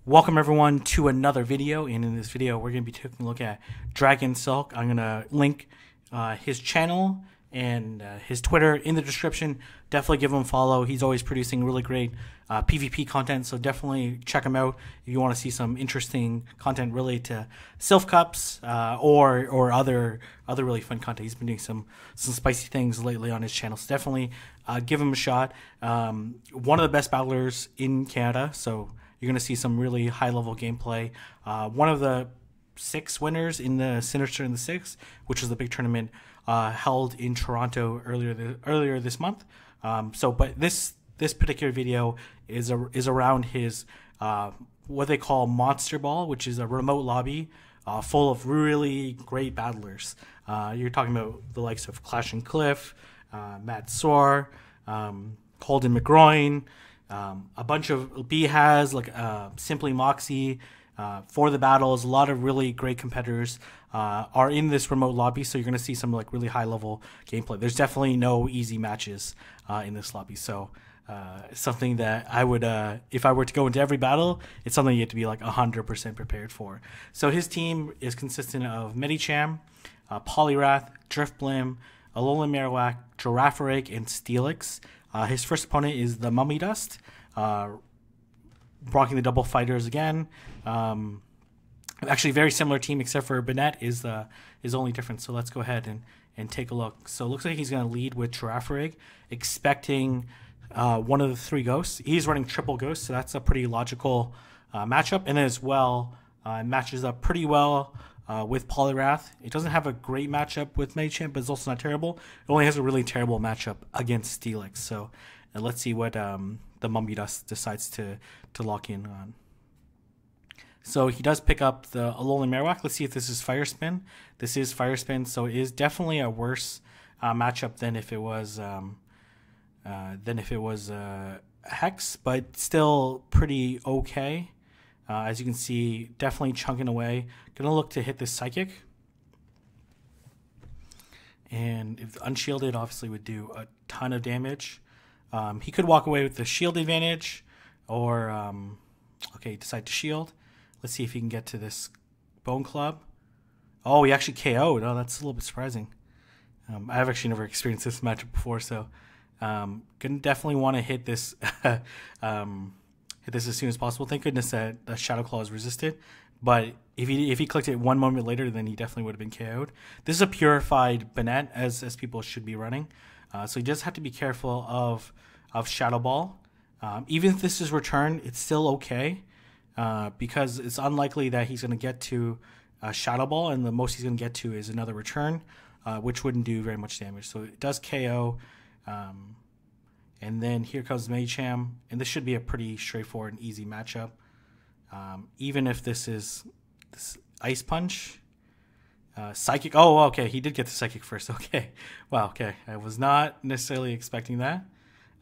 Welcome everyone to another video, and in this video we're going to be taking a look at Dragon Silk. I'm going to link his channel and his Twitter in the description. Definitely give him a follow. He's always producing really great PvP content, so definitely check him out if you want to see some interesting content related to Silph Cups or other really fun content. He's been doing some spicy things lately on his channel, so definitely give him a shot. One of the best battlers in Canada, so you're going to see some really high-level gameplay. One of the 6 winners in the Sinister in the Six, which is the big tournament held in Toronto earlier this month. But this particular video is around his what they call Monster Ball, which is a remote lobby full of really great battlers. You're talking about the likes of Clash and Cliff, Matt Soar, Holden McGroin, a bunch of B has like Simply Moxie for the battles. A lot of really great competitors are in this remote lobby, so you're going to see some like really high level gameplay. There's definitely no easy matches in this lobby, so something that I would, if I were to go into every battle, it's something you have to be like 100% prepared for. So his team is consistent of Medicham, Poliwrath, Drifblim, Alolan Marowak, Girafarig, and Steelix. His first opponent is the Mummy Dust, rocking the double fighters again. Actually, very similar team except for Banette is only different. So let's go ahead and take a look. So it looks like he's going to lead with Girafarig, expecting one of the 3 ghosts. He's running triple ghosts, so that's a pretty logical matchup. And as well, it matches up pretty well with Poliwrath. It doesn't have a great matchup with Medicham, but it's also not terrible. It only has a really terrible matchup against Steelix. So let's see what the Mummy Dust decides to lock in on. So he does pick up the Alolan Marowak. Let's see if this is Fire Spin. This is Fire Spin, so it is definitely a worse matchup than if it was Hex, but still pretty okay. As you can see, definitely chunking away. Gonna look to hit this Psychic. And if unshielded, obviously would do a ton of damage. He could walk away with the shield advantage, or okay, decide to shield. Let's see if he can get to this Bone Club. Oh, he actually KO'd. Oh, that's a little bit surprising. I've actually never experienced this matchup before, so gonna definitely want to hit this hit this as soon as possible. Thank goodness that the Shadow Claw is resisted. But if he clicked it 1 moment later, then he definitely would have been KO'd. This is a purified Banette, as people should be running. So you just have to be careful of Shadow Ball. Even if this is returned, it's still okay. Because it's unlikely that he's going to get to Shadow Ball, and the most he's going to get to is another return, which wouldn't do very much damage. So it does KO. And then here comes Medicham, and this should be a pretty straightforward and easy matchup. Even if this is this Ice Punch, Psychic. Oh, okay, he did get the Psychic first. Okay, wow. Okay, I was not necessarily expecting that.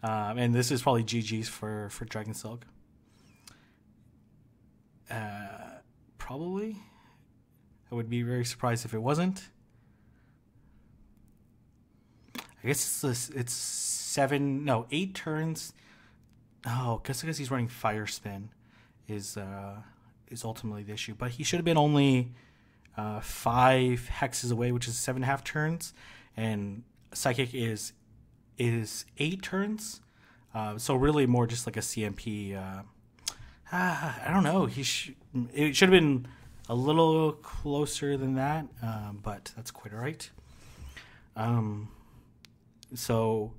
And this is probably GG's for Dragon Silk. Probably. I would be very surprised if it wasn't. I guess it's 8 turns. Oh, because he's running Fire Spin is ultimately the issue. But he should have been only 5 hexes away, which is 7.5 turns, and Psychic is 8 turns. So really more just like a CMP. I don't know. It should have been a little closer than that, but that's quite all right. So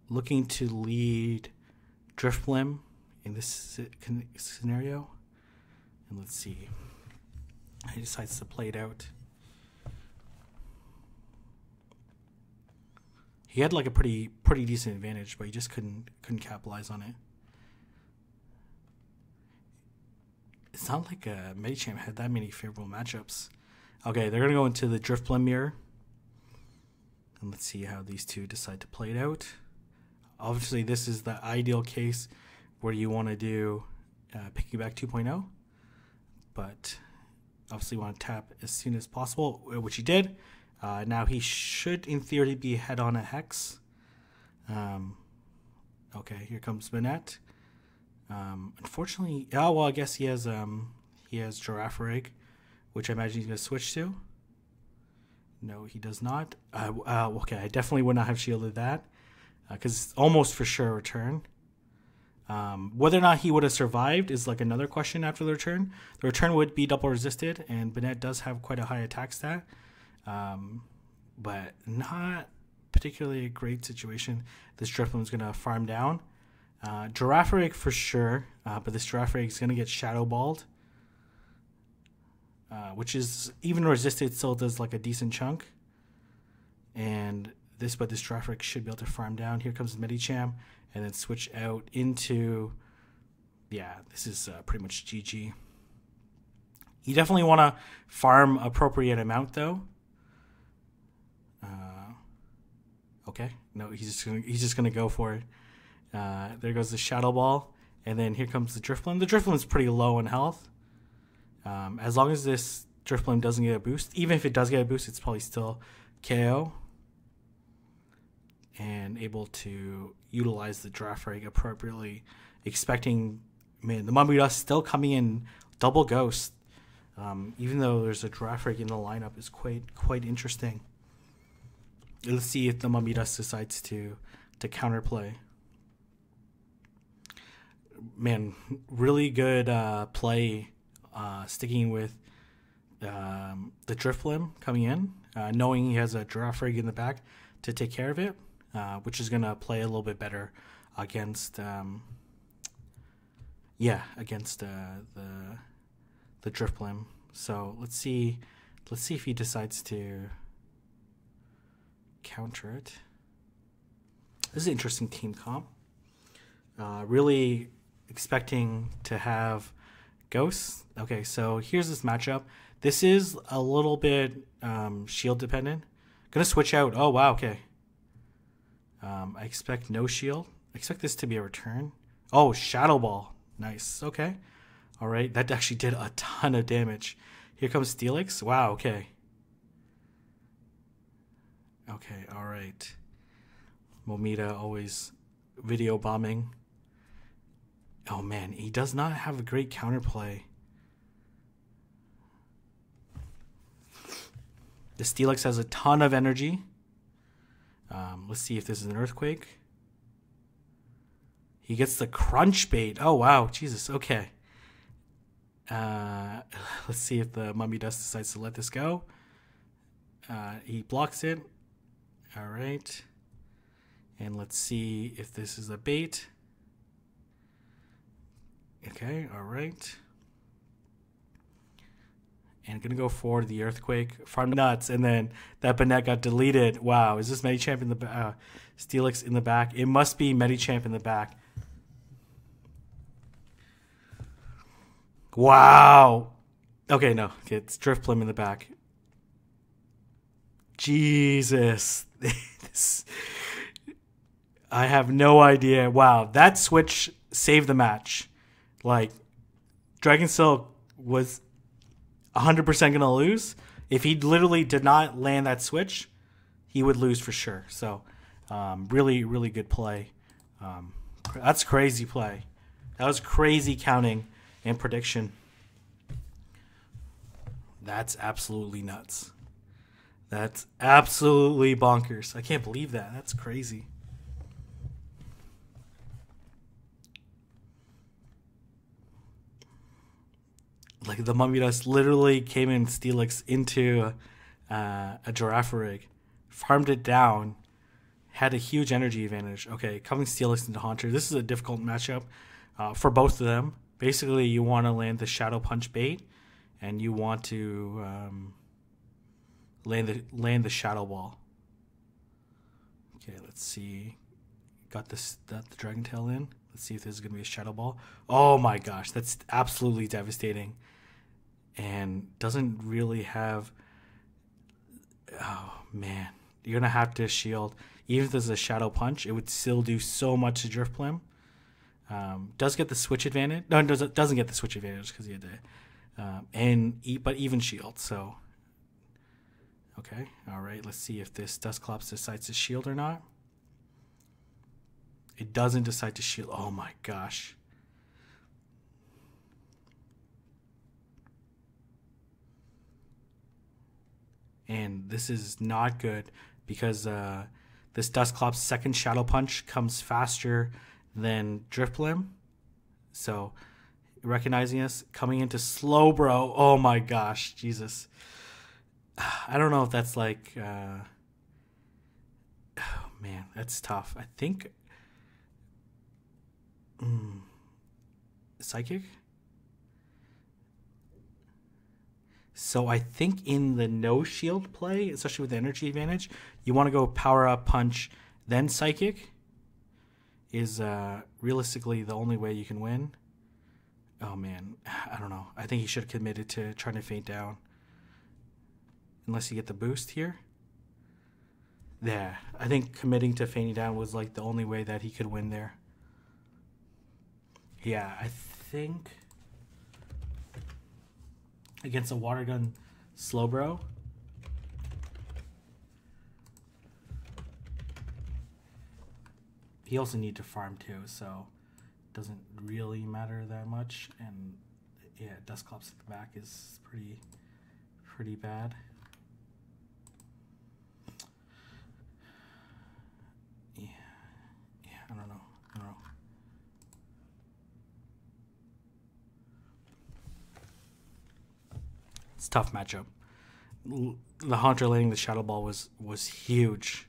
looking to lead Drifblim in this scenario, and let's see. He decides to play it out. He had like a pretty decent advantage, but he just couldn't capitalize on it. It's not like Medicham had that many favorable matchups. Okay, they're going to go into the Drifblim mirror. And let's see how these two decide to play it out. Obviously, this is the ideal case where you want to do Piggyback 2.0. But obviously you want to tap as soon as possible, which he did. Now he should, in theory, be head on a Hex. Okay, here comes Banette. Unfortunately, oh well, I guess he has Girafarig, which I imagine he's gonna switch to. No, he does not. Okay, I definitely would not have shielded that because it's almost for sure a return. Whether or not he would have survived is like another question after the return. The return would be double resisted, and Banette does have quite a high attack stat, but not particularly a great situation. This Drifloon is going to farm down. Girafarig for sure, but this Girafarig is going to get Shadow Balled, which is even resisted still does like a decent chunk. And this Girafarig should be able to farm down. Here comes Medicham, and then switch out into, yeah, this is pretty much GG. You definitely want to farm appropriate amount though. Okay, no, he's just gonna go for it. There goes the Shadow Ball, and then here comes the Drifloon. The Drifloon is pretty low in health. As long as this Drifloon doesn't get a boost, even if it does get a boost, it's probably still KO. And able to utilize the Girafarig appropriately, expecting, man, the Mummy Dust still coming in double ghost. Even though there's a Girafarig in the lineup, is quite interesting. Let's see if the Mummy Dust decides to counterplay. Man, really good play, sticking with the Drifloon coming in, knowing he has a Girafarig in the back to take care of it, which is going to play a little bit better against, the Drifloon. So let's see if he decides to counter it. This is an interesting team comp. Really expecting to have ghosts. Okay, so here's this matchup. This is a little bit shield dependent. Gonna switch out. Oh wow, okay. I expect no shield. I expect this to be a return. Oh, Shadow Ball. Nice. Okay. All right. That actually did a ton of damage. Here comes Steelix. Wow. Okay. Okay. All right. Momita always video bombing. Oh, man. He does not have a great counterplay. The Steelix has a ton of energy. Let's see if this is an Earthquake. He gets the Crunch Bait. Oh, wow. Jesus. Okay. Let's see if the Mummy Dust decides to let this go. He blocks it. All right. And let's see if this is a bait. Okay. All right. And gonna go for the Earthquake, farm nuts, and then that Banette got deleted. Wow, is this Medicham in the Steelix in the back? It must be Medicham in the back. Wow. Okay, no, it's Drifloon in the back. Jesus, I have no idea. Wow, that switch saved the match. Like, Dragon Silk was 100% going to lose. If he literally did not land that switch, he would lose for sure. So, really, really good play. That's crazy play. That was crazy counting and prediction. That's absolutely nuts. That's absolutely bonkers. I can't believe that. That's crazy. Like, the Mummy Dust literally came in Steelix into a Girafarig, farmed it down, had a huge energy advantage. Okay, coming Steelix into Haunter. This is a difficult matchup for both of them. Basically, you want to land the Shadow Punch bait, and you want to land the Shadow Ball. Okay, let's see. Got the Dragon Tail in. Let's see if this is going to be a Shadow Ball. Oh my gosh, that's absolutely devastating. And doesn't really have... Oh, man. You're going to have to shield. Even if there's a Shadow Punch, it would still do so much to Drifloon. Does get the switch advantage. No, it doesn't get the switch advantage because he had to... but even shield, so... Okay, all right. Let's see if this Dusclops decides to shield or not. It doesn't decide to shield. Oh, my gosh. and this is not good because this Dusclops second Shadow Punch comes faster than Drifblim. So recognizing us, coming into Slowbro. Oh my gosh, Jesus. I don't know if that's like... oh man, that's tough. I think... Psychic? So I think in the no shield play, especially with the energy advantage, you want to go power up, punch, then Psychic is realistically the only way you can win. Oh man, I don't know. I think he should have committed to trying to feint down. Unless you get the boost here. Yeah, I think committing to feinting down was like the only way that he could win there. Yeah, I think against a water gun Slowbro. He also needs to farm too, so it doesn't really matter that much. And yeah, Dusclops at the back is pretty bad. Yeah, I don't know. It's a tough matchup. The Haunter landing the Shadow Ball was huge.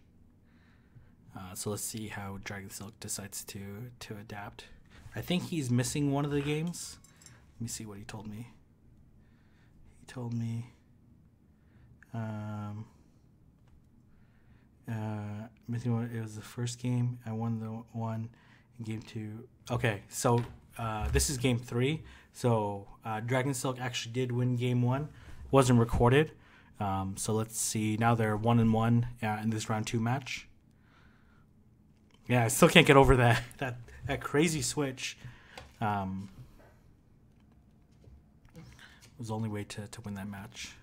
So let's see how Dragon Silk decides to adapt. I think he's missing one of the games. Let me see what he told me. He told me missing one. It was the first game. I won the one in game 2. Okay, so this is game 3. So Dragon Silk actually did win game 1. Wasn't recorded. So let's see. Now they're 1-1 in this round 2 match. Yeah, I still can't get over that crazy switch. Was the only way to win that match.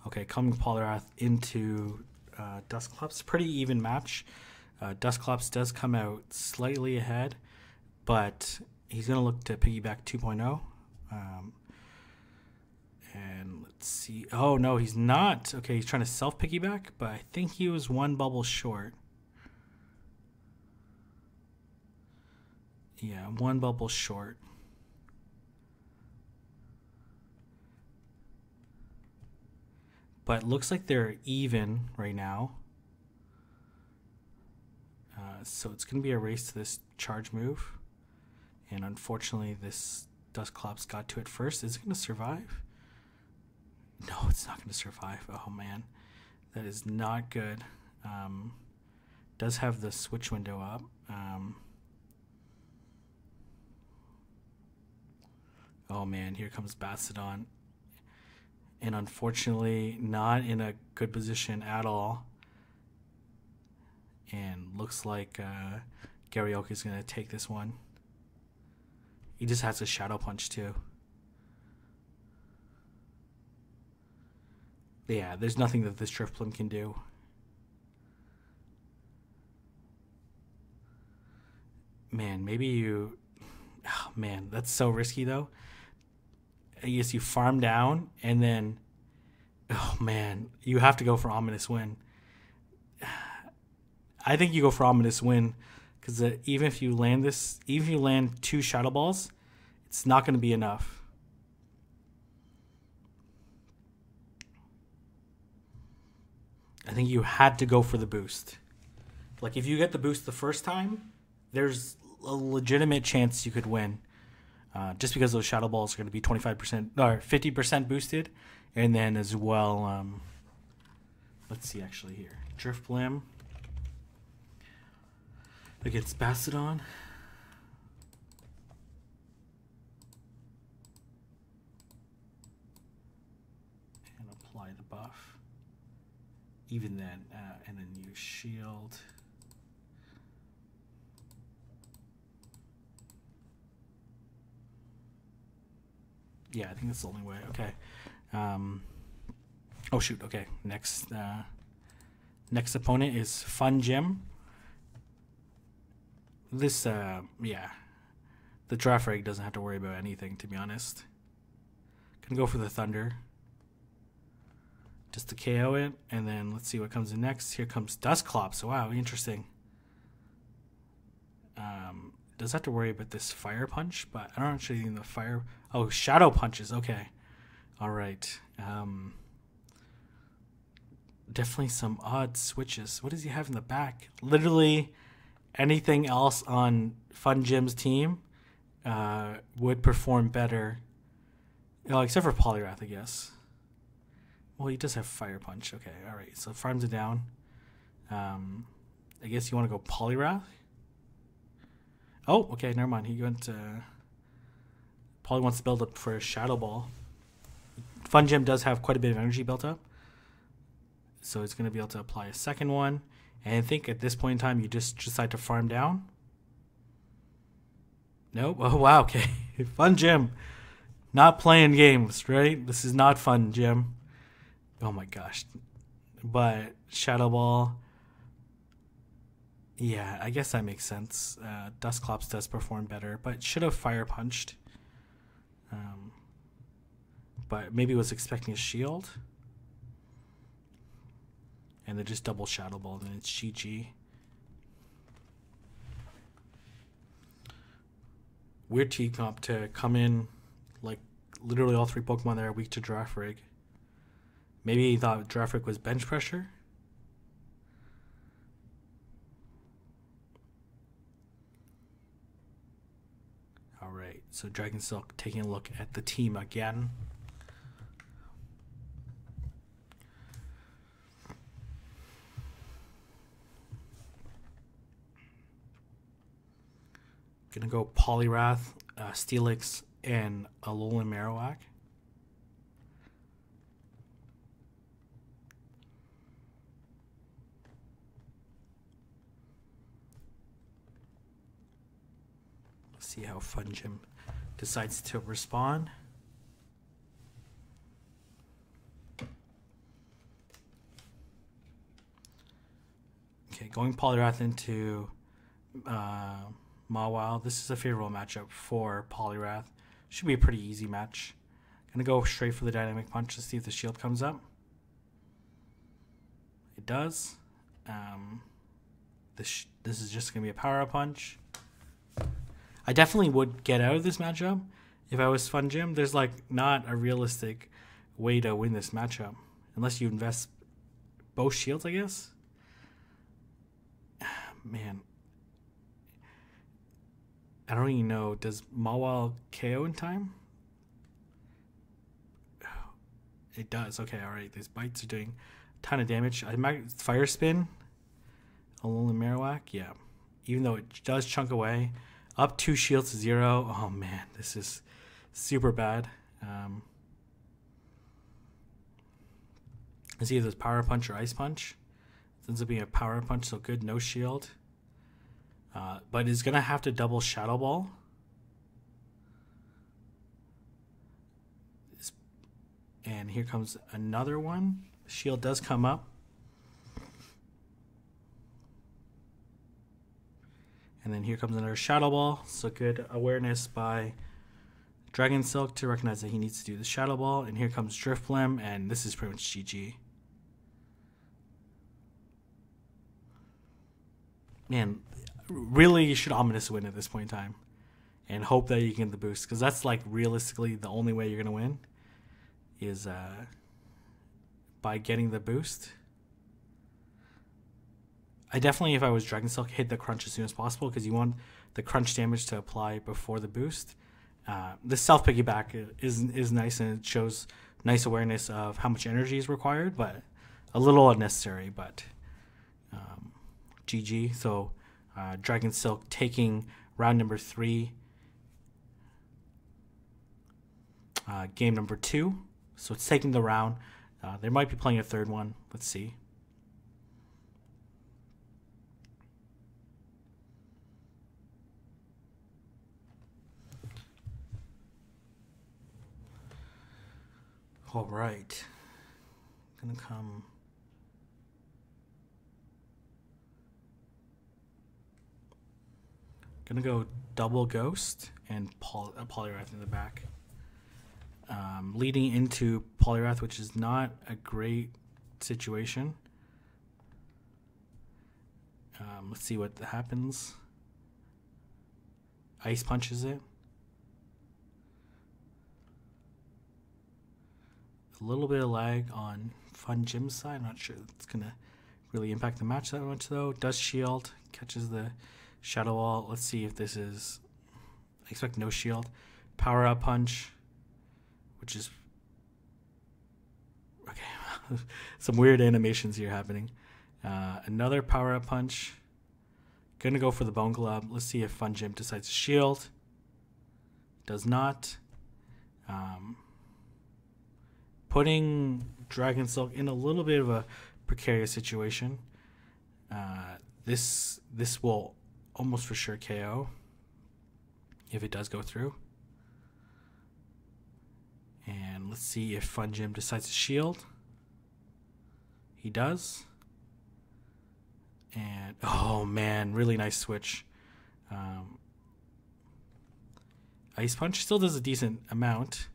Okay, coming Poliwrath into Dusclops. Pretty even match. Dusclops does come out slightly ahead, but he's going to look to piggyback 2.0. And let's see. Oh, no, he's not. Okay, he's trying to self-piggyback, but I think he was one bubble short. Yeah, one bubble short. But it looks like they're even right now. So it's going to be a race to this charge move. And unfortunately, this Dusclops got to it first. Is it going to survive? No, it's not going to survive. Oh, man. That is not good. Does have the switch window up. Oh, man. Here comes Bastiodon. And unfortunately, not in a good position at all. And looks like Garyoke is going to take this one. He just has a Shadow Punch, too. Yeah, there's nothing that this Drifblim can do. Man, maybe you... Oh, man, that's so risky, though. I guess you farm down, and then... Oh, man, you have to go for Ominous Wind. I think you go for Ominous Wind, because even if you land this... Even if you land 2 Shadow Balls, it's not going to be enough. I think you had to go for the boost. Like, if you get the boost the first time, there's a legitimate chance you could win. Just because those Shadow Balls are going to be 25% or 50% boosted. And then as well, let's see actually here. Drifblim against Bastiodon. And apply the buff. Even then, and then use shield. Yeah, I think that's the only way. Okay. Oh shoot. Okay. Next Next opponent is Fun Gym. This, yeah. The draft rig doesn't have to worry about anything, to be honest. Gonna go for the Thunder. Just to KO it, and then let's see what comes in next. Here comes Dusclops. Wow, interesting. Does have to worry about this Fire Punch, but I don't actually think the Fire... Oh, Shadow Punches. Okay. All right. Definitely some odd switches. What does he have in the back? Literally anything else on Fun Gym's team would perform better. Except for Poliwrath, I guess. Well, he does have Fire Punch. Okay, all right. So farms it down. I guess you want to go Poliwrath? Oh, okay, never mind. He went to... Poly wants to build up for a Shadow Ball. Fun Gym does have quite a bit of energy built up. So it's going to be able to apply a second one. And I think at this point in time, you just decide to farm down. Nope. Oh, wow, okay. Fun Gym. Not playing games, right? This is not Fun Gym. Oh my gosh. But Shadow Ball... Yeah, I guess that makes sense. Dusclops does perform better, but should have Fire Punched. But maybe was expecting a shield. And then just double Shadow Ball, and it's GG. Weird team comp to come in, like, literally all three Pokemon that are weak to Draft Rig. Maybe he thought Draft Rig was bench pressure. Alright, so Dragon Silk taking a look at the team again. Gonna go Poliwrath, Steelix, and Alolan Marowak. See how Fun Gym decides to respond. Okay, going Poliwrath into Mawile. This is a favorable matchup for Poliwrath. Should be a pretty easy match. Gonna go straight for the Dynamic Punch to see if the shield comes up. It does. This is just gonna be a Power Punch. I definitely would get out of this matchup if I was Fun Gym. There's like not a realistic way to win this matchup unless you invest both shields, I guess. Man, I don't even know. Does Mawile KO in time? It does. Okay, all right. These bites are doing a ton of damage. I might Fire Spin. Alolan Marowak, yeah. Even though it does chunk away. Up 2 shields to 0. Oh man, this is super bad. Let's see if there's Power Punch or Ice Punch. It ends up being a Power Punch, so good, no shield. But it's gonna have to double Shadow Ball. And here comes another one. Shield does come up. And then here comes another Shadow Ball. So good awareness by Dragon Silk to recognize that he needs to do the Shadow Ball. And here comes Drifblim, and this is pretty much GG. Man, really you should Ominous win at this point in time. And hope that you can get the boost. Because that's like realistically the only way you're going to win. Is by getting the boost. I definitely, if I was Dragon Silk, hit the crunch as soon as possible because you want the crunch damage to apply before the boost. The self piggyback is nice and it shows nice awareness of how much energy is required, but a little unnecessary. But GG. So Dragon Silk taking round number 3, game number 2. So it's taking the round. They might be playing a third one. Let's see. All right, gonna come. Gonna go double Ghost and Poliwrath in the back. Leading into Poliwrath, which is not a great situation. Let's see what happens. Ice punches it. A little bit of lag on Fun Gym's side. I'm not sure it's going to really impact the match that much, though. Does shield, catches the Shadow Ball. Let's see if this is... I expect no shield. Power Up Punch, which is... Okay, some weird animations here happening. Another Power Up Punch. Gonna go for the Bone Club. Let's see if Fun Gym decides to shield. Does not. Putting Dragon Silk in a little bit of a precarious situation. This will almost for sure KO if it does go through. And let's see if Fun Gym decides to shield. He does. And oh man, really nice switch. Ice Punch still does a decent amount.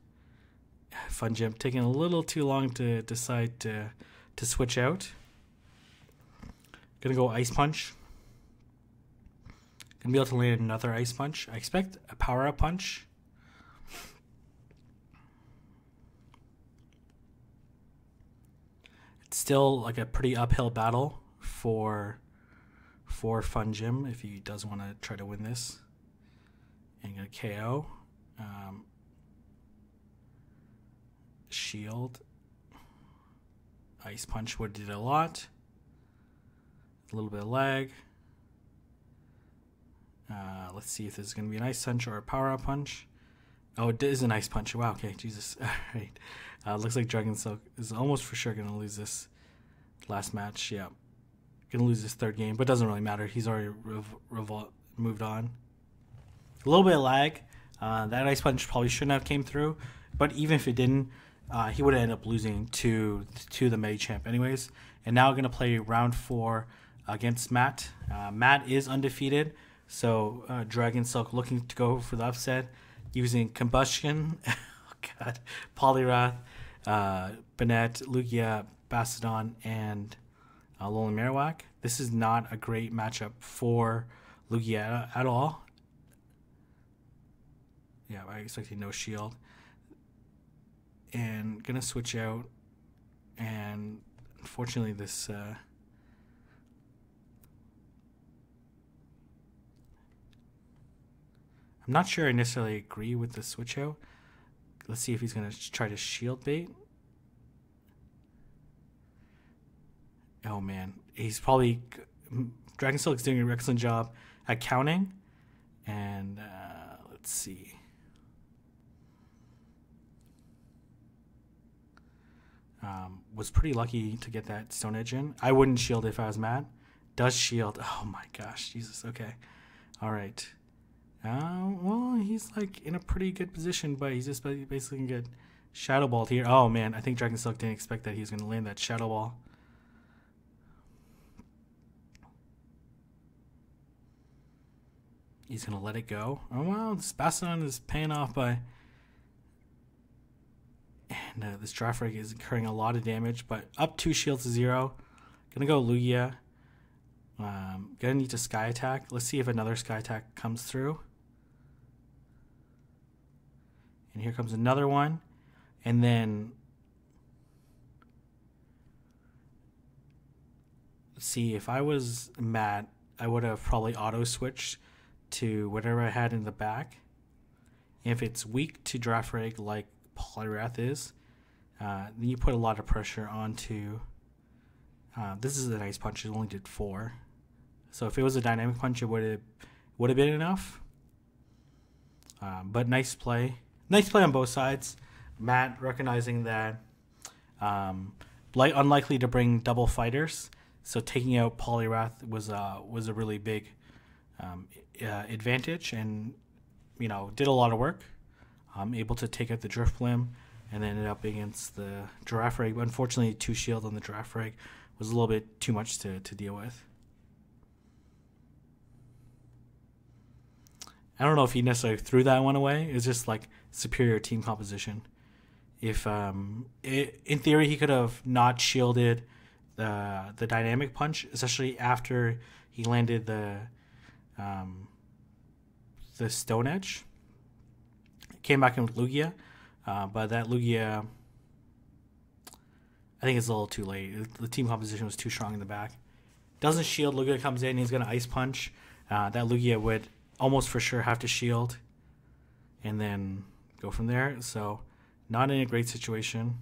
Fun Gym taking a little too long to decide to switch out. Gonna go Ice Punch. Gonna be able to land another Ice Punch. I expect a Power Up Punch. It's still like a pretty uphill battle for Fun Gym if he does want to try to win this. And gonna KO. Shield. Ice Punch would did a lot. A little bit of lag. Let's see if this is going to be an Ice Punch or a Power Up Punch. Oh, it is an Ice Punch. Wow, okay, Jesus. All right. Looks like Dragon Silk is almost for sure going to lose this last match. Yeah. Going to lose this third game, but doesn't really matter. He's already moved on. A little bit of lag. That Ice Punch probably shouldn't have came through, but even if it didn't, he would have ended up losing to the Medicham anyways. And now we're going to play round 4 against Matt. Matt is undefeated, so Dragon Silk looking to go for the upset using Combustion, oh god, Poliwrath, Banette, Lugia, Bastiodon, and Alolan Marowak. This is not a great matchup for Lugia at all. Yeah, I expected no shield. And gonna switch out, and unfortunately this I'm not sure I necessarily agree with the switch out. Let's see if he's gonna try to shield bait. Oh man, he's probably... Dragon Silk's doing an excellent job at counting. And let's see. Was pretty lucky to get that Stone Edge in. I wouldn't shield if I was mad. Does shield. Oh my gosh, Jesus. Okay. All right. Well, he's like in a pretty good position, but he's just basically gonna get Shadow Balled here. Oh man, I think Dragon Silk didn't expect that he was gonna land that Shadow Ball. He's gonna let it go. Oh wow, this Bastiodon is paying off by... And this Girafarig is incurring a lot of damage, but up 2 shields to 0. Gonna go Lugia. Gonna need to Sky Attack. Let's see if another Sky Attack comes through. And here comes another one. And then... Let's see, if I was Matt, I would have probably auto-switched to whatever I had in the back. If it's weak to Girafarig like Poliwrath is, then you put a lot of pressure onto... this is an Ice Punch. It only did 4. So if it was a Dynamic Punch, it would have been enough. But nice play. Nice play on both sides. Matt recognizing that unlikely to bring double fighters, so taking out Poliwrath was a really big advantage, and did a lot of work. Able to take out the Drifblim, and then ended up against the Girafarig. Unfortunately, 2 shield on the Girafarig was a little bit too much to deal with. I don't know if he necessarily threw that one away. It's just like superior team composition. If in theory he could have not shielded the dynamic punch, especially after he landed the Stone Edge. Came back in with Lugia, but that Lugia, I think it's a little too late. The team composition was too strong in the back. Doesn't shield. Lugia comes in. He's going to Ice Punch. That Lugia would almost for sure have to shield and then go from there. So not in a great situation.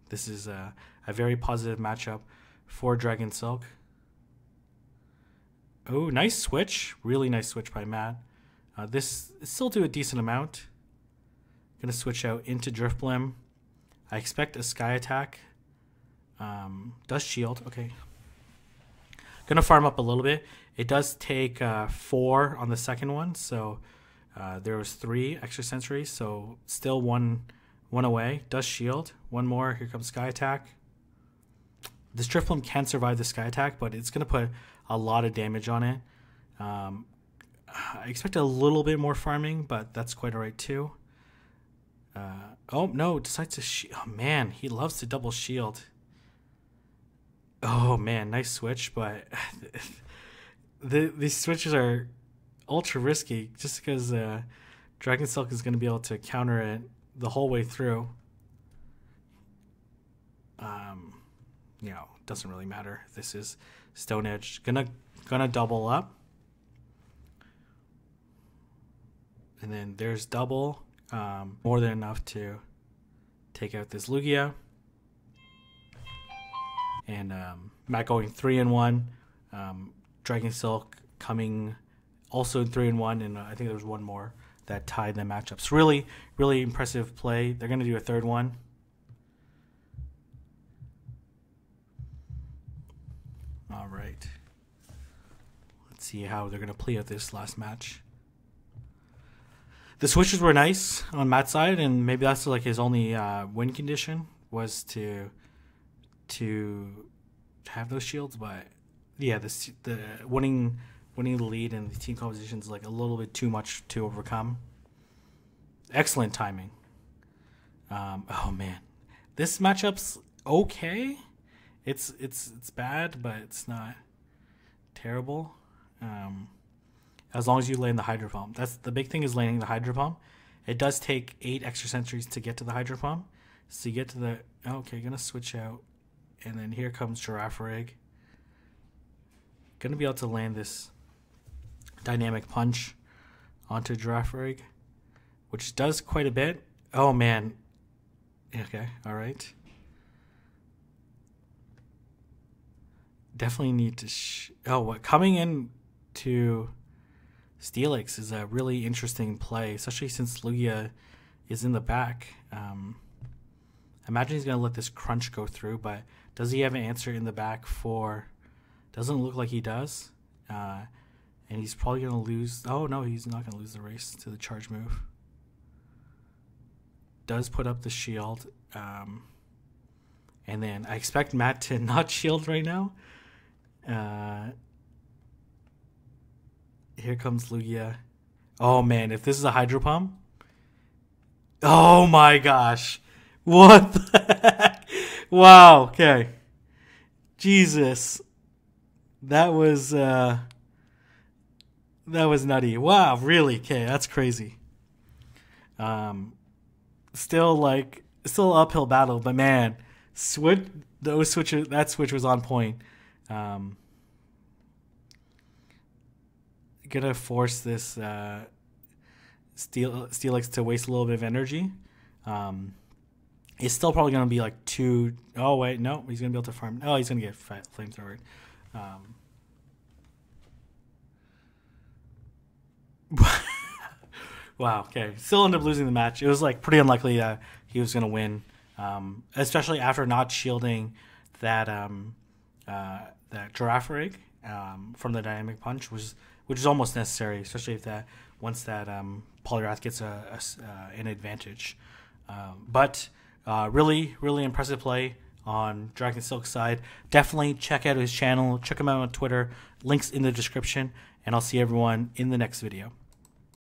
This is a very positive matchup for Dragon Silk. Oh, nice switch. Really nice switch by Matt. This still do a decent amount. Going to switch out into Drifblim. I expect a Sky Attack. Does shield. Okay. Going to farm up a little bit. It does take 4 on the second one. So there was 3 extra sensories. So still one away. Does shield. One more. Here comes Sky Attack. This Drifblim can survive the Sky Attack, but it's going to put a lot of damage on it. I expect a little bit more farming, but that's quite alright too. Oh no, decides to oh man, he loves to double shield. Oh man, nice switch, but these switches are ultra risky just because Dragon Silk is going to be able to counter it the whole way through. You know, doesn't really matter. This is Stone Edge. Gonna double up. And then there's double. More than enough to take out this Lugia. And Matt going 3-1. Dragon Silk coming also in 3-1. And I think there was one more that tied the matchups. Really, really impressive play. They're going to do a third one. All right. Let's see how they're going to play out this last match. The switches were nice on Matt's side, and maybe that's like his only win condition was to have those shields. But yeah, the winning the lead and the team composition is like a little bit too much to overcome. Excellent timing. Oh man, this matchup's okay. It's bad, but it's not terrible. As long as you land the Hydro Pump. That's the big thing, is landing the Hydro Pump. It does take 8 extra sensories to get to the Hydro Pump. So you get to the... Okay, gonna switch out. And then here comes Girafarig. Gonna be able to land this Dynamic Punch onto Girafarig, which does quite a bit. Oh, man. Okay, alright. Definitely need to... what? Coming in to... Steelix is a really interesting play, especially since Lugia is in the back. I imagine he's going to let this crunch go through, but does he have an answer in the back for... Doesn't look like he does. And he's probably going to lose... Oh, no, he's not going to lose the race to the charge move. Does put up the shield. And then I expect Matt to not shield right now. Here comes Lugia. Oh, man, if this is a Hydro Pump. Oh, my gosh. What the heck? Wow, okay. Jesus. That was nutty. Wow, really? Okay, that's crazy. Still uphill battle, but man, that switch was on point. Gonna force this Steelix to waste a little bit of energy. It's still probably gonna be like 2. Oh wait, no, he's gonna be able to farm. Oh, he's gonna get flamethrower. Wow. Okay, still ended up losing the match. It was like pretty unlikely that he was gonna win, especially after not shielding that Girafarig from the Dynamic Punch, which is almost necessary, especially if once that Poliwrath gets an advantage. But really, really impressive play on Dragon Silk's side. Definitely check out his channel. Check him out on Twitter. Links in the description. And I'll see everyone in the next video.